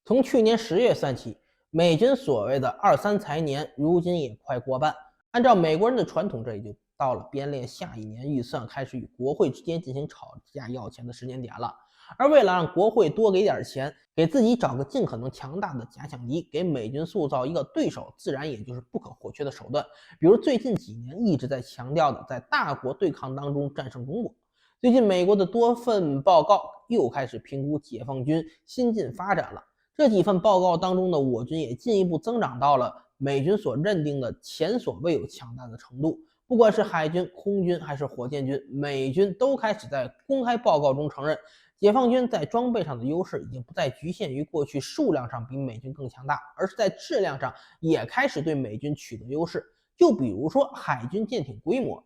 从去年10月算起，美军所谓的23财年，如今也快过半。按照美国人的传统，这也就到了编列下一年预算，开始与国会之间进行吵架要钱的时间点了。而为了让国会多给点钱，给自己找个尽可能强大的假想敌，给美军塑造一个对手，自然也就是不可或缺的手段。比如最近几年一直在强调的，在大国对抗当中战胜中国。最近美国的多份报告又开始评估解放军新近发展了。这几份报告当中的我军也进一步增长到了美军所认定的前所未有强大的程度。不管是海军、空军还是火箭军，美军都开始在公开报告中承认，解放军在装备上的优势已经不再局限于过去数量上比美军更强大，而是在质量上也开始对美军取得优势。就比如说海军舰艇规模，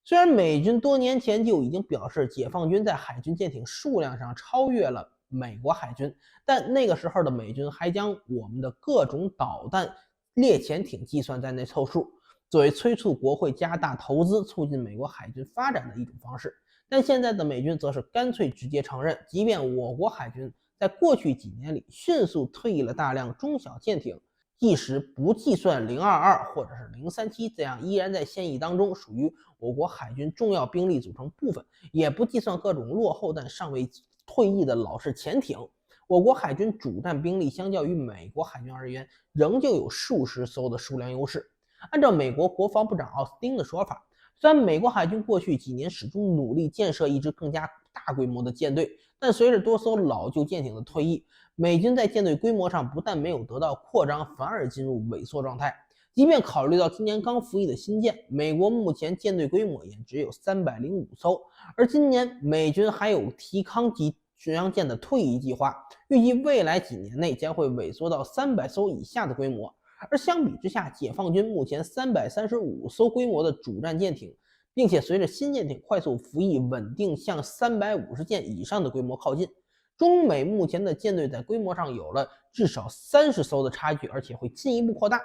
虽然美军多年前就已经表示解放军在海军舰艇数量上超越了美国海军，但那个时候的美军还将我们的各种导弹、猎潜艇计算在内凑数，作为催促国会加大投资、促进美国海军发展的一种方式。但现在的美军则是干脆直接承认，即便我国海军在过去几年里迅速退役了大量中小舰艇，即使不计算022或者是037，这样依然在现役当中属于我国海军重要兵力组成部分，也不计算各种落后但尚未退役的老式潜艇，我国海军主战兵力相较于美国海军而言，仍旧有数十艘的数量优势。按照美国国防部长奥斯汀的说法，虽然美国海军过去几年始终努力建设一支更加大规模的舰队，但随着多艘老旧舰艇的退役，美军在舰队规模上不但没有得到扩张，反而进入萎缩状态。即便考虑到今年刚服役的新舰，美国目前舰队规模也只有305艘，而今年美军还有提康级巡洋舰的退役计划，预计未来几年内将会萎缩到300艘以下的规模。而相比之下，解放军目前335艘规模的主战舰艇，并且随着新舰艇快速服役，稳定向350舰以上的规模靠近。中美目前的舰队在规模上有了至少30艘的差距，而且会进一步扩大。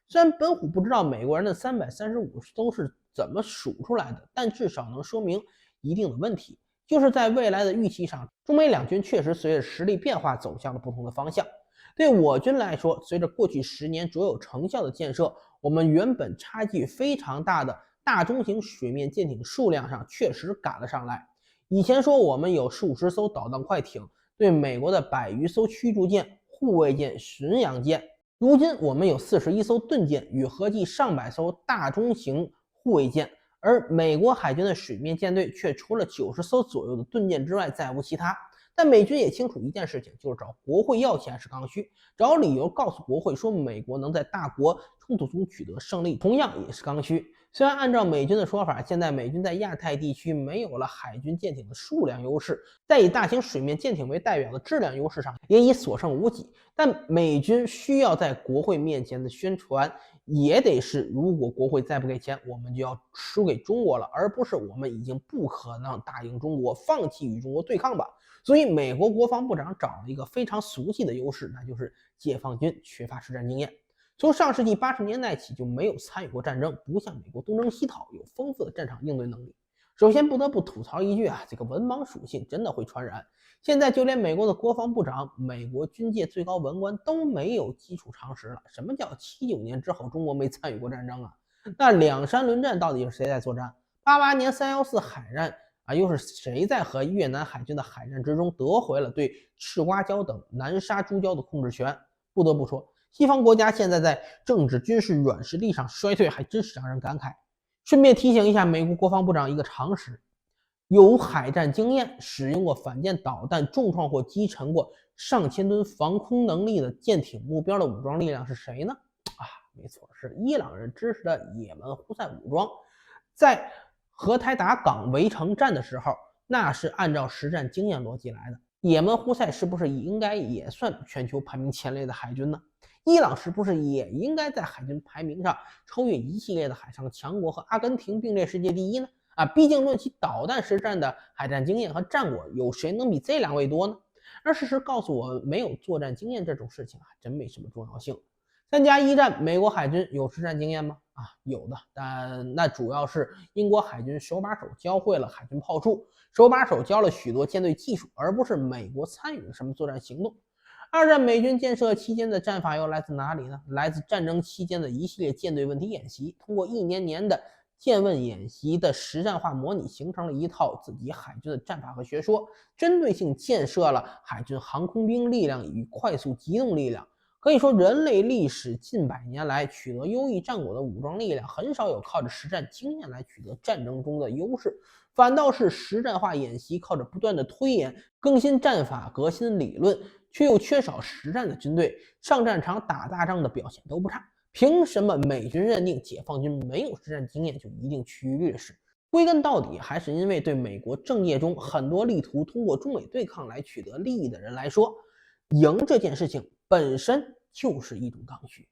虽然本虎不知道美国人的335艘是怎么数出来的，但至少能说明一定的问题，就是在未来的预期上，中美两军确实随着实力变化走向了不同的方向。对我军来说，随着过去10年卓有成效的建设，我们原本差距非常大的大中型水面舰艇数量上确实赶了上来。以前说我们有数十艘导弹快艇，对美国的100余艘驱逐舰、护卫舰、巡洋舰，如今我们有41艘盾舰与合计上百艘大中型护卫舰，而美国海军的水面舰队却除了90艘左右的盾舰之外再无其他。但美军也清楚一件事情，就是找国会要钱是刚需，找理由告诉国会说美国能在大国冲突中取得胜利，同样也是刚需。虽然按照美军的说法，现在美军在亚太地区没有了海军舰艇的数量优势，在以大型水面舰艇为代表的质量优势上也已所剩无几，但美军需要在国会面前的宣传也得是，如果国会再不给钱，我们就要输给中国了，而不是我们已经不可能打赢中国，放弃与中国对抗吧。所以美国国防部长找了一个非常俗气的优势，那就是解放军缺乏实战经验。从上世纪80年代起就没有参与过战争，不像美国东征西讨有丰富的战场应对能力。首先不得不吐槽一句啊，这个文盲属性真的会传染。现在就连美国的国防部长、美国军界最高文官都没有基础常识了。什么叫79年之后中国没参与过战争啊？那两山轮战到底是谁在作战？88年314海战啊，又是谁在和越南海军的海战之中得回了对赤瓜礁等南沙诸礁的控制权？不得不说，西方国家现在在政治军事软实力上衰退，还真是让人感慨。顺便提醒一下美国国防部长一个常识：有海战经验、使用过反舰导弹、重创或击沉过上千吨防空能力的舰艇目标的武装力量是谁呢？没错，是伊朗人支持的也门胡塞武装。在荷台达港围城战的时候，那是按照实战经验逻辑来的。也门胡塞是不是应该也算全球排名前列的海军呢？伊朗是不是也应该在海军排名上超越一系列的海上强国和阿根廷并列世界第一呢？毕竟论起导弹实战的海战经验和战果，有谁能比这两位多呢？而事实告诉我们，没有作战经验这种事情真没什么重要性。参加一战，美国海军有实战经验吗？有的，但那主要是英国海军手把手教会了海军炮术，手把手教了许多舰队技术，而不是美国参与了什么作战行动。二战美军建设期间的战法又来自哪里呢？来自战争期间的一系列舰队问题演习，通过一年年的舰问演习的实战化模拟，形成了一套自己海军的战法和学说，针对性建设了海军航空兵力量与快速机动力量。可以说，人类历史近百年来取得优异战果的武装力量，很少有靠着实战经验来取得战争中的优势，反倒是实战化演习靠着不断的推演、更新战法、革新理论，却又缺少实战的军队，上战场打大仗的表现都不差。凭什么美军认定解放军没有实战经验就一定趋于劣势？归根到底，还是因为对美国政界中很多力图通过中美对抗来取得利益的人来说，赢这件事情本身就是一种刚需。